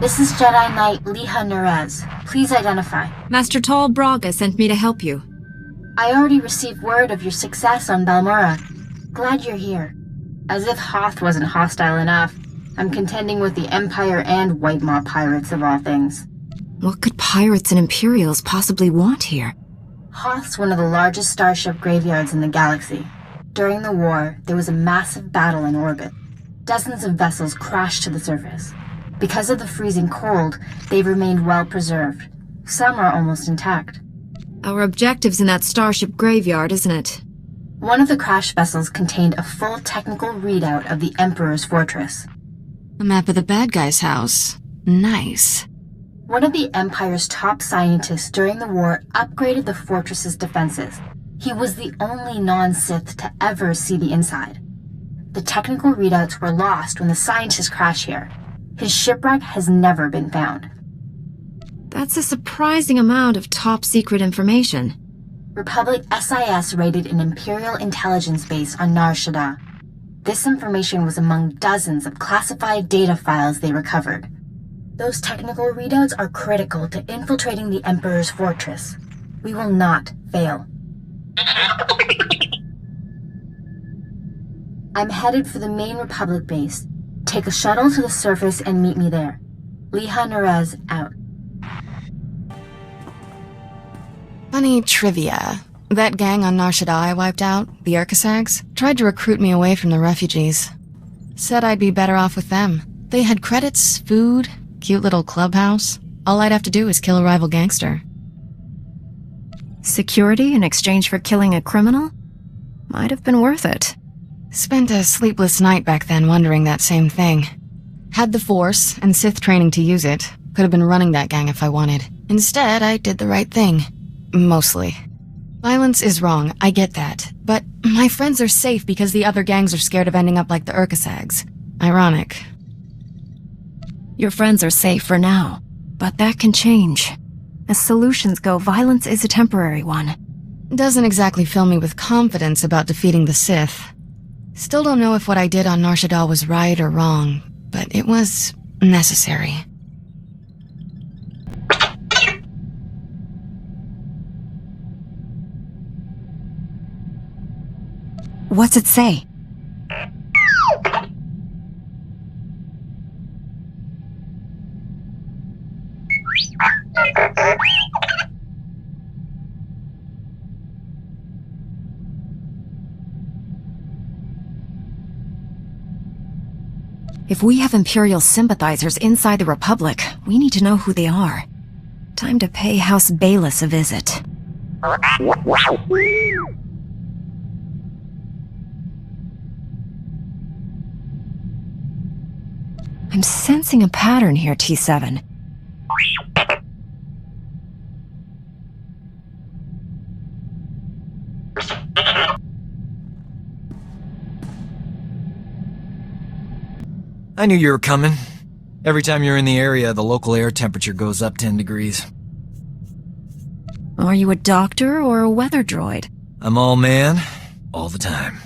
This is Jedi Knight Liha Nerez. Please identify. Master Tal Braga sent me to help you. I already received word of your success on Balmora. Glad you're here. As if Hoth wasn't hostile enough, I'm contending with the Empire and White Maw pirates of all things. What could pirates and Imperials possibly want here? Hoth's one of the largest starship graveyards in the galaxy. During the war, there was a massive battle in orbit. Dozens of vessels crashed to the surface. Because of the freezing cold, they've remained well preserved. Some are almost intact. Our objective's in that starship graveyard, isn't it? One of the crash vessels contained a full technical readout of the Emperor's fortress. A map of the bad guy's house. Nice. One of the Empire's top scientists during the war upgraded the fortress's defenses. He was the only non-Sith to ever see the inside. The technical readouts were lost when the scientists crashed here. His shipwreck has never been found. That's a surprising amount of top-secret information. Republic SIS raided an Imperial intelligence base on Nar Shaddaa. This information was among dozens of classified data files they recovered. Those technical readouts are critical to infiltrating the Emperor's fortress. We will not fail. I'm headed for the main Republic base. Take a shuttle to the surface and meet me there. Liha Nerez out. Funny trivia. That gang on Nar Shaddaa I wiped out, the Urkasags, tried to recruit me away from the refugees. Said I'd be better off with them. They had credits, food, cute little clubhouse. All I'd have to do is kill a rival gangster. Security in exchange for killing a criminal? Might have been worth it. Spent a sleepless night back then wondering that same thing. Had the Force and Sith training to use it. Could have been running that gang if I wanted. Instead, I did the right thing. Mostly. Violence is wrong, I get that. But my friends are safe because the other gangs are scared of ending up like the Urkasags. Ironic. Your friends are safe for now, but that can change. As solutions go, violence is a temporary one. Doesn't exactly fill me with confidence about defeating the Sith. Still don't know if what I did on Nar Shaddaa was right or wrong, but it was necessary. What's it say? If we have Imperial sympathizers inside the Republic, we need to know who they are. Time to pay House Bayless a visit. I'm sensing a pattern here, T7. I knew you were coming. Every time you're in the area, the local air temperature goes up 10 degrees. Are you a doctor or a weather droid? I'm all man, all the time.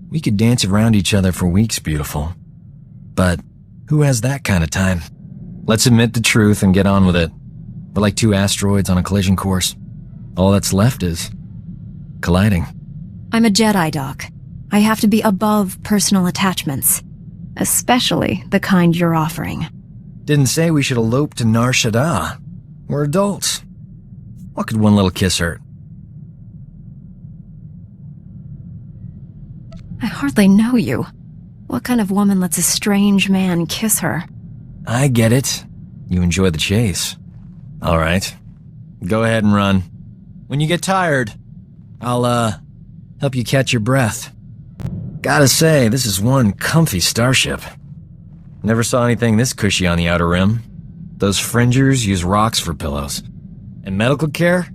We could dance around each other for weeks, beautiful. But who has that kind of time? Let's admit the truth and get on with it. We're like two asteroids on a collision course. All that's left is colliding. I'm a Jedi, Doc. I have to be above personal attachments. Especially the kind you're offering. Didn't say we should elope to Nar Shaddaa. We're adults. What could one little kiss hurt? I hardly know you. What kind of woman lets a strange man kiss her? I get it. You enjoy the chase. All right. Go ahead and run. When you get tired, I'll, help you catch your breath. Gotta say, this is one comfy starship. Never saw anything this cushy on the Outer Rim. Those fringers use rocks for pillows. And medical care?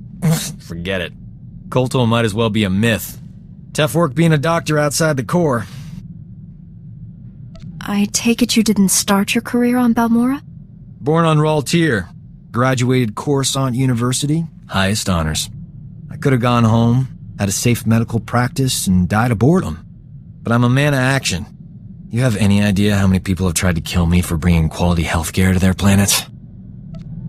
Forget it. Kolto might as well be a myth. Tough work being a doctor outside the Corps. I take it you didn't start your career on Balmora? Born on Raltier. Graduated Coruscant University. Highest honors. I could have gone home, had a safe medical practice, and died of boredom. But I'm a man of action. You have any idea how many people have tried to kill me for bringing quality healthcare to their planet?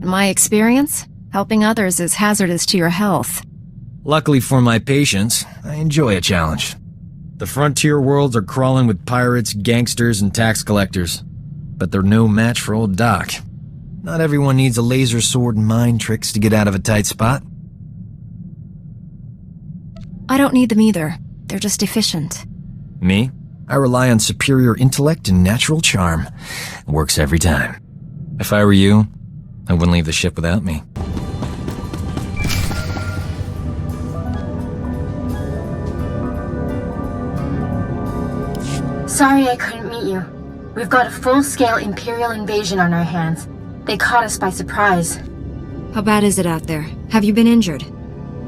In my experience, helping others is hazardous to your health. Luckily for my patients, I enjoy a challenge. The frontier worlds are crawling with pirates, gangsters, and tax collectors. But they're no match for old Doc. Not everyone needs a laser sword and mind tricks to get out of a tight spot. I don't need them either. They're just efficient. Me? I rely on superior intellect and natural charm. It works every time. If I were you, I wouldn't leave the ship without me. Sorry I couldn't meet you. We've got a full-scale Imperial invasion on our hands. They caught us by surprise. How bad is it out there? Have you been injured?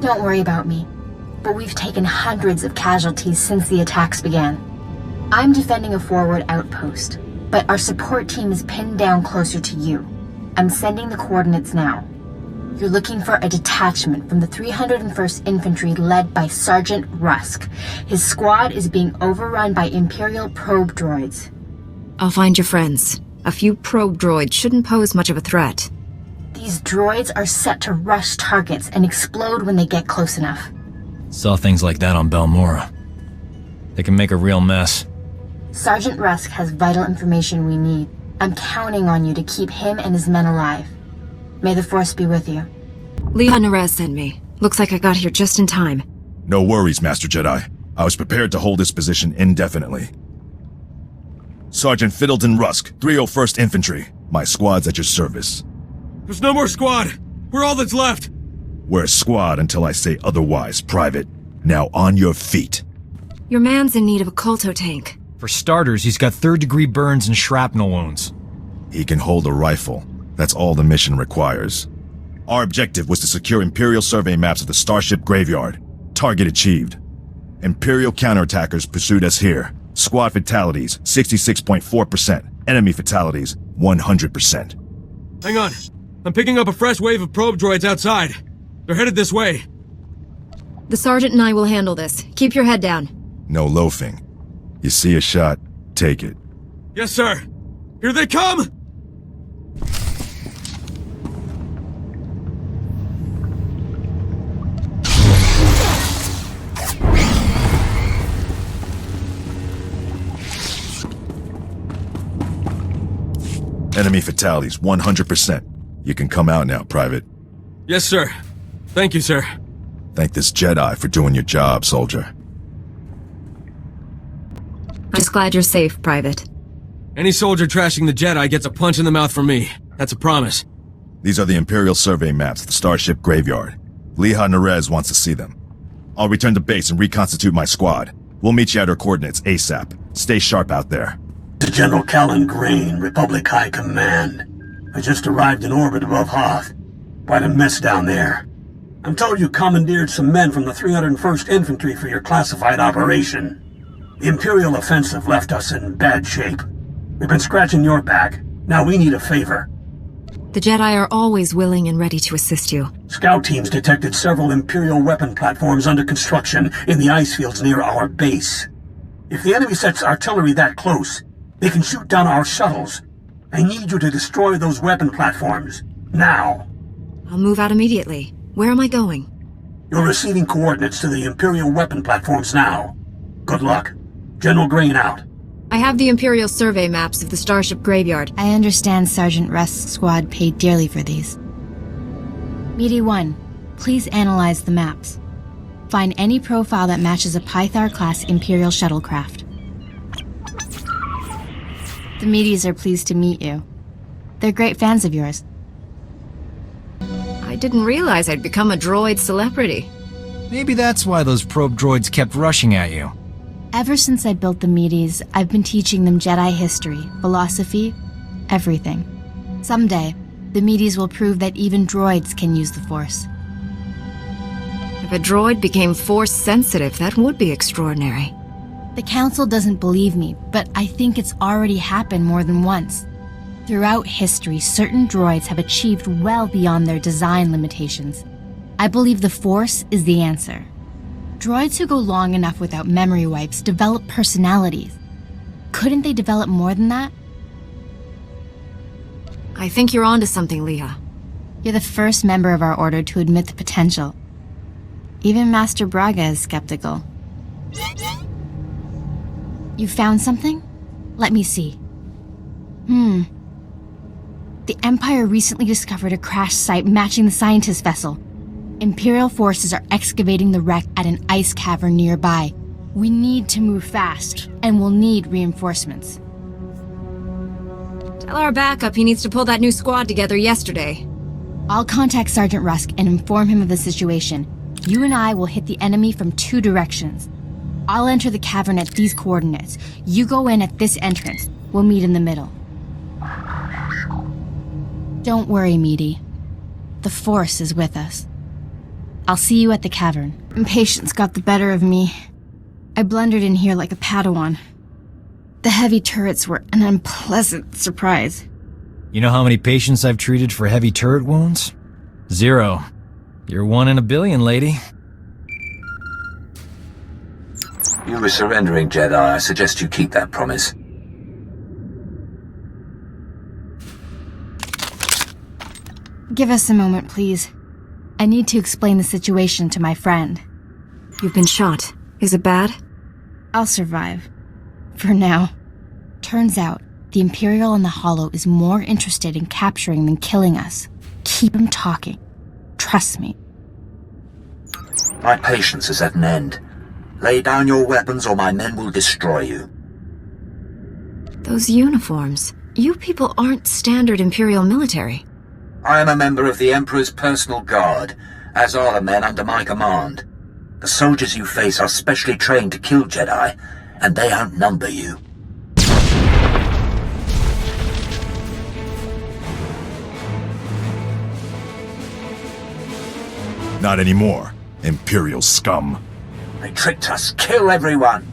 Don't worry about me, but we've taken hundreds of casualties since the attacks began. I'm defending a forward outpost, but our support team is pinned down closer to you. I'm sending the coordinates now. You're looking for a detachment from the 301st Infantry led by Sergeant Rusk. His squad is being overrun by Imperial probe droids. I'll find your friends. A few probe droids shouldn't pose much of a threat. These droids are set to rush targets and explode when they get close enough. Saw things like that on Belmora. They can make a real mess. Sergeant Rusk has vital information we need. I'm counting on you to keep him and his men alive. May the Force be with you. Leah Nerez sent me. Looks like I got here just in time. No worries, Master Jedi. I was prepared to hold this position indefinitely. Sergeant Fiddleton Rusk, 301st Infantry. My squad's at your service. There's no more squad! We're all that's left! We're a squad until I say otherwise, Private. Now on your feet. Your man's in need of a Kolto tank. For starters, he's got third-degree burns and shrapnel wounds. He can hold a rifle. That's all the mission requires. Our objective was to secure Imperial survey maps of the Starship Graveyard. Target achieved. Imperial counterattackers pursued us here. Squad fatalities, 66.4%. Enemy fatalities, 100%. Hang on. I'm picking up a fresh wave of probe droids outside. They're headed this way. The Sergeant and I will handle this. Keep your head down. No loafing. You see a shot, take it. Yes, sir. Here they come! Enemy fatalities, 100%. You can come out now, Private. Yes, sir. Thank you, sir. Thank this Jedi for doing your job, soldier. I'm just glad you're safe, Private. Any soldier trashing the Jedi gets a punch in the mouth from me. That's a promise. These are the Imperial survey maps of the Starship Graveyard. Leah Nerez wants to see them. I'll return to base and reconstitute my squad. We'll meet you at our coordinates ASAP. Stay sharp out there. To General Callan Grain, Republic High Command. I just arrived in orbit above Hoth. Quite a mess down there. I'm told you commandeered some men from the 301st Infantry for your classified operation. The Imperial offensive left us in bad shape. We've been scratching your back. Now we need a favor. The Jedi are always willing and ready to assist you. Scout teams detected several Imperial weapon platforms under construction in the ice fields near our base. If the enemy sets artillery that close, they can shoot down our shuttles. I need you to destroy those weapon platforms. Now. I'll move out immediately. Where am I going? You're receiving coordinates to the Imperial weapon platforms now. Good luck. General Grain out. I have the Imperial survey maps of the Starship Graveyard. I understand Sergeant Rusk's squad paid dearly for these. Meaty 1, please analyze the maps. Find any profile that matches a Pythar-class Imperial shuttlecraft. The Meaties are pleased to meet you. They're great fans of yours. I didn't realize I'd become a droid celebrity. Maybe that's why those probe droids kept rushing at you. Ever since I built the Meaties, I've been teaching them Jedi history, philosophy, everything. Someday, the Meaties will prove that even droids can use the Force. If a droid became Force-sensitive, that would be extraordinary. The Council doesn't believe me, but I think it's already happened more than once. Throughout history, certain droids have achieved well beyond their design limitations. I believe the Force is the answer. Droids who go long enough without memory wipes develop personalities. Couldn't they develop more than that? I think you're onto something, Leah. You're the first member of our order to admit the potential. Even Master Braga is skeptical. You found something? Let me see. The Empire recently discovered a crash site matching the scientist vessel. Imperial forces are excavating the wreck at an ice cavern nearby. We need to move fast, and we'll need reinforcements. Tell our backup he needs to pull that new squad together yesterday. I'll contact Sergeant Rusk and inform him of the situation. You and I will hit the enemy from 2 directions. I'll enter the cavern at these coordinates. You go in at this entrance. We'll meet in the middle. Don't worry, Meaty. The Force is with us. I'll see you at the cavern. Impatience got the better of me. I blundered in here like a Padawan. The heavy turrets were an unpleasant surprise. You know how many patients I've treated for heavy turret wounds? 0. You're 1 in a billion, lady. You were surrendering, Jedi. I suggest you keep that promise. Give us a moment, please. I need to explain the situation to my friend. You've been shot. Is it bad? I'll survive. For now. Turns out, the Imperial in the Hollow is more interested in capturing than killing us. Keep him talking. Trust me. My patience is at an end. Lay down your weapons or my men will destroy you. Those uniforms. You people aren't standard Imperial military. I am a member of the Emperor's personal guard, as are the men under my command. The soldiers you face are specially trained to kill Jedi, and they outnumber you. Not anymore, Imperial scum. They tricked us. Kill everyone!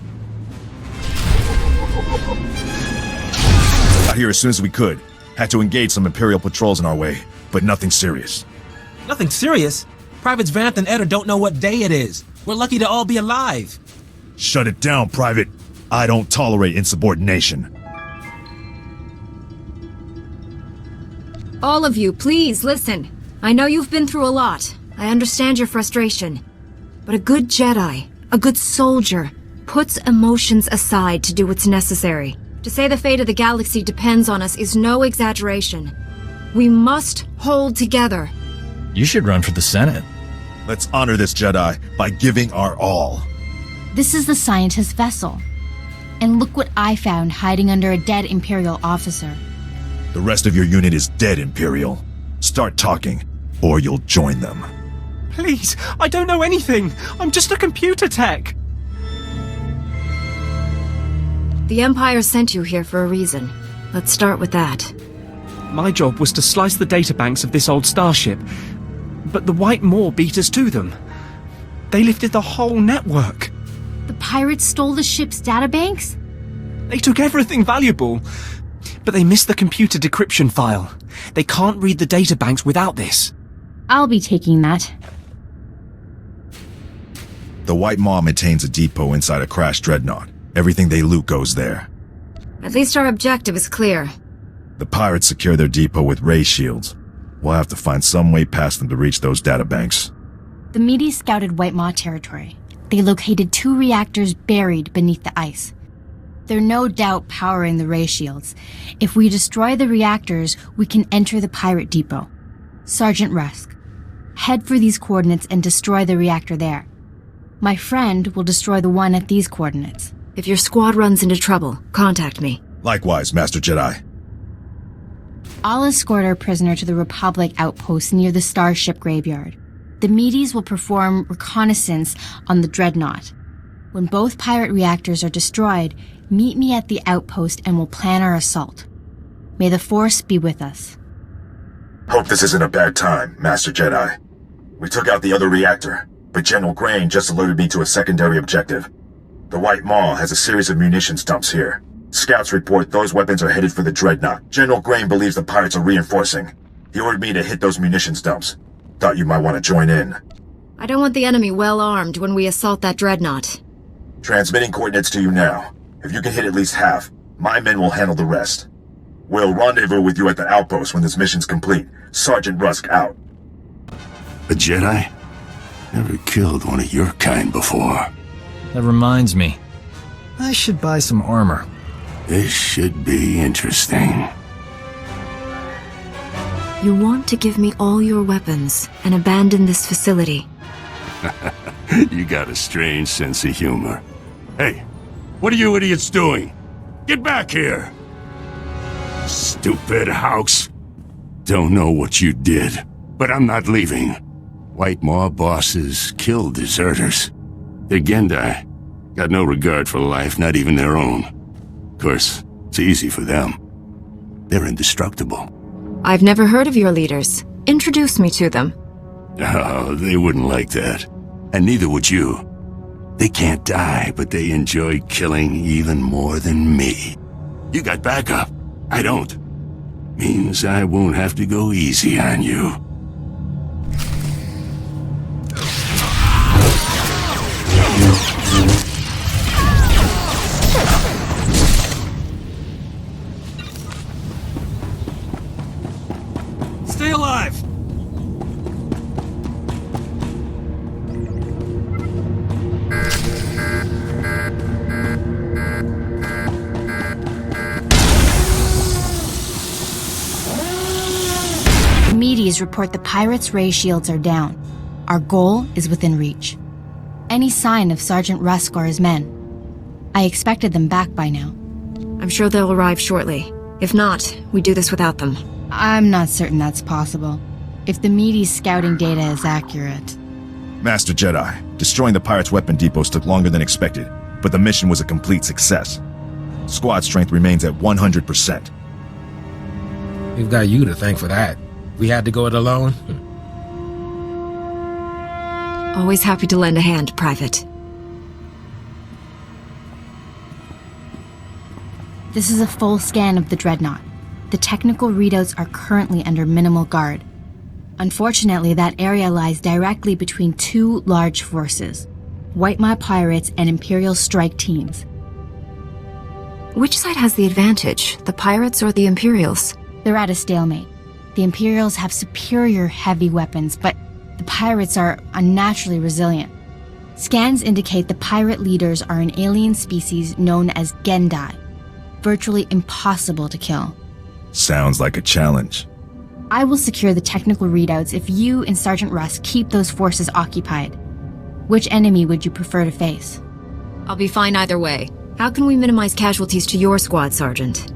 Got here as soon as we could. Had to engage some Imperial patrols in our way, but nothing serious. Nothing serious? Privates Vanth and Eder don't know what day it is. We're lucky to all be alive. Shut it down, Private. I don't tolerate insubordination. All of you, please listen. I know you've been through a lot. I understand your frustration. But a good Jedi, a good soldier, puts emotions aside to do what's necessary. To say the fate of the galaxy depends on us is no exaggeration. We must hold together. You should run for the Senate. Let's honor this Jedi by giving our all. This is the scientist vessel. And look what I found hiding under a dead Imperial officer. The rest of your unit is dead, Imperial. Start talking, or you'll join them. Please, I don't know anything. I'm just a computer tech. The Empire sent you here for a reason. Let's start with that. My job was to slice the databanks of this old starship, but the White Maw beat us to them. They lifted the whole network. The pirates stole the ship's databanks? They took everything valuable, but they missed the computer decryption file. They can't read the databanks without this. I'll be taking that. The White Maw maintains a depot inside a crashed dreadnought. Everything they loot goes there. At least our objective is clear. The pirates secure their depot with ray shields. We'll have to find some way past them to reach those databanks. The Meaty scouted White Maw territory. They located 2 reactors buried beneath the ice. They're no doubt powering the ray shields. If we destroy the reactors, we can enter the pirate depot. Sergeant Rusk, head for these coordinates and destroy the reactor there. My friend will destroy the one at these coordinates. If your squad runs into trouble, contact me. Likewise, Master Jedi. I'll escort our prisoner to the Republic outpost near the Starship Graveyard. The Meaties will perform reconnaissance on the Dreadnought. When both pirate reactors are destroyed, meet me at the outpost and we'll plan our assault. May the Force be with us. Hope this isn't a bad time, Master Jedi. We took out the other reactor, but General Grain just alerted me to a secondary objective. The White Maw has a series of munitions dumps here. Scouts report those weapons are headed for the Dreadnought. General Grain believes the pirates are reinforcing. He ordered me to hit those munitions dumps. Thought you might want to join in. I don't want the enemy well armed when we assault that Dreadnought. Transmitting coordinates to you now. If you can hit at least half, My men will handle the rest. We'll rendezvous with you at the outpost when this mission's complete. Sergeant Rusk out. A Jedi? Never killed one of your kind before. That reminds me. I should buy some armor. This should be interesting. You want to give me all your weapons and abandon this facility. You got a strange sense of humor. Hey, what are you idiots doing? Get back here! Stupid house. Don't know what you did, but I'm not leaving. White Maw bosses kill deserters. The Gendai got no regard for life, not even their own. Of course, it's easy for them. They're indestructible. I've never heard of your leaders. Introduce me to them. Oh, they wouldn't like that. And neither would you. They can't die, but they enjoy killing even more than me. You got backup. I don't. Means I won't have to go easy on you. Stay alive! The Medes report the pirates' ray shields are down. Our goal is within reach. Any sign of Sergeant Rusk or his men? I expected them back by now. I'm sure they'll arrive shortly. If not, we do this without them. I'm not certain that's possible. If the Medes' scouting data is accurate. Master Jedi, destroying the pirates' weapon depots took longer than expected, but the mission was a complete success. Squad strength remains at 100%. We've got you to thank for that. We had to go it alone. Always happy to lend a hand, Private. This is a full scan of the Dreadnought. The technical readouts are currently under minimal guard. Unfortunately, that area lies directly between two large forces, White Maw pirates and Imperial strike teams. Which side has the advantage, the pirates or the Imperials? They're at a stalemate. The Imperials have superior heavy weapons, but the pirates are unnaturally resilient. Scans indicate the pirate leaders are an alien species known as Gendai, virtually impossible to kill. Sounds like a challenge. I will secure the technical readouts if you and Sergeant Rusk keep those forces occupied. Which enemy would you prefer to face? I'll be fine either way. How can we minimize casualties to your squad, Sergeant?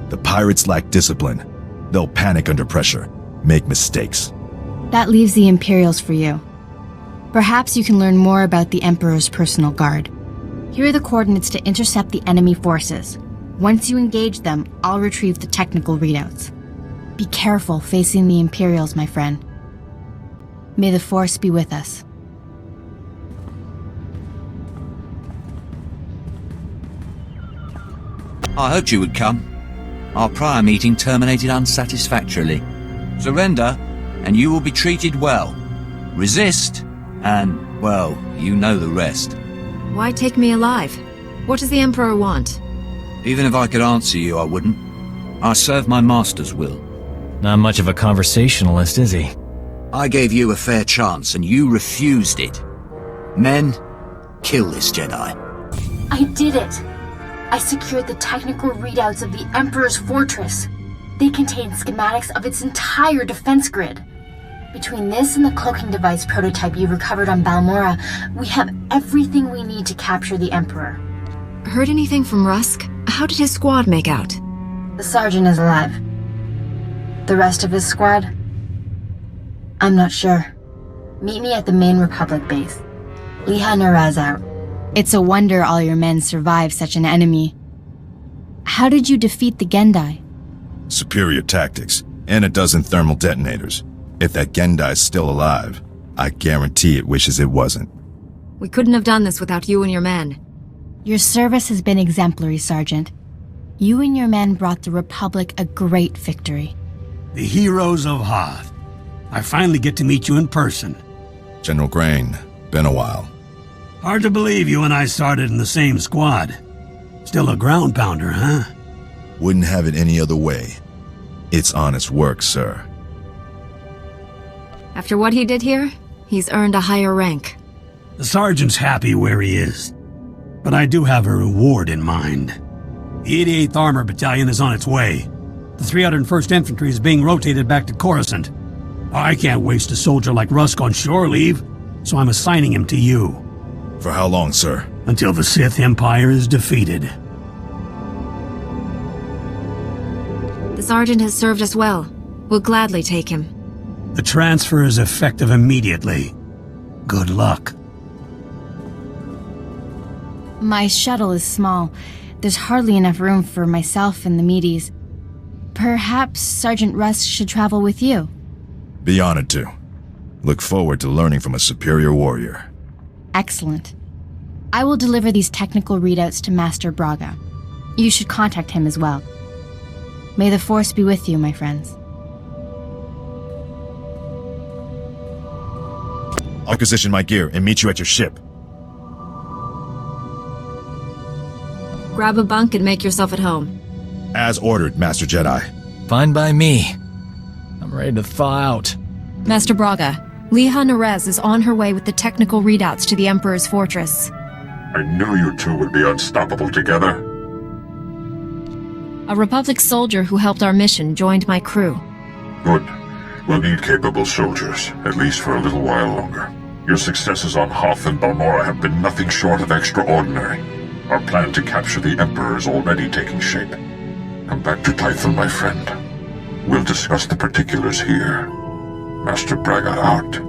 The pirates lack discipline. They'll panic under pressure, make mistakes. That leaves the Imperials for you. Perhaps you can learn more about the Emperor's personal guard. Here are the coordinates to intercept the enemy forces. Once you engage them, I'll retrieve the technical readouts. Be careful facing the Imperials, my friend. May the Force be with us. I hoped you would come. Our prior meeting terminated unsatisfactorily. Surrender, and you will be treated well. Resist, and, well, you know the rest. Why take me alive? What does the Emperor want? Even if I could answer you, I wouldn't. I serve my master's will. Not much of a conversationalist, is he? I gave you a fair chance, and you refused it. Men, kill this Jedi. I did it! I secured the technical readouts of the Emperor's fortress. They contain schematics of its entire defense grid. Between this and the cloaking device prototype you recovered on Balmora, we have everything we need to capture the Emperor. Heard anything from Rusk? How did his squad make out? The Sergeant is alive. The rest of his squad? I'm not sure. Meet me at the main Republic base. Liha Naraz out. It's a wonder all your men survived such an enemy. How did you defeat the Gendai? Superior tactics, and a dozen thermal detonators. If that Gendai's still alive, I guarantee it wishes it wasn't. We couldn't have done this without you and your men. Your service has been exemplary, Sergeant. You and your men brought the Republic a great victory. The heroes of Hoth. I finally get to meet you in person. General Grain, been a while. Hard to believe you and I started in the same squad. Still a ground pounder, huh? Wouldn't have it any other way. It's honest work, sir. After what he did here, he's earned a higher rank. The sergeant's happy where he is, but I do have a reward in mind. The 88th Armor Battalion is on its way. The 301st Infantry is being rotated back to Coruscant. I can't waste a soldier like Rusk on shore leave, so I'm assigning him to you. For how long, sir? Until the Sith Empire is defeated. The sergeant has served us well. We'll gladly take him. The transfer is effective immediately. Good luck. My shuttle is small. There's hardly enough room for myself and the meaties. Perhaps Sergeant Rusk should travel with you. Be honored to. Look forward to learning from a superior warrior. Excellent. I will deliver these technical readouts to Master Braga. You should contact him as well. May the Force be with you, my friends. I'll position my gear and meet you at your ship. Grab a bunk and make yourself at home. As ordered, Master Jedi. Fine by me. I'm ready to thaw out. Master Braga, Liha Nerez is on her way with the technical readouts to the Emperor's fortress. I knew you two would be unstoppable together. A Republic soldier who helped our mission joined my crew. Good. We'll need capable soldiers, at least for a little while longer. Your successes on Hoth and Balmora have been nothing short of extraordinary. Our plan to capture the Emperor is already taking shape. Come back to Tython, my friend. We'll discuss the particulars here. Master Braga out.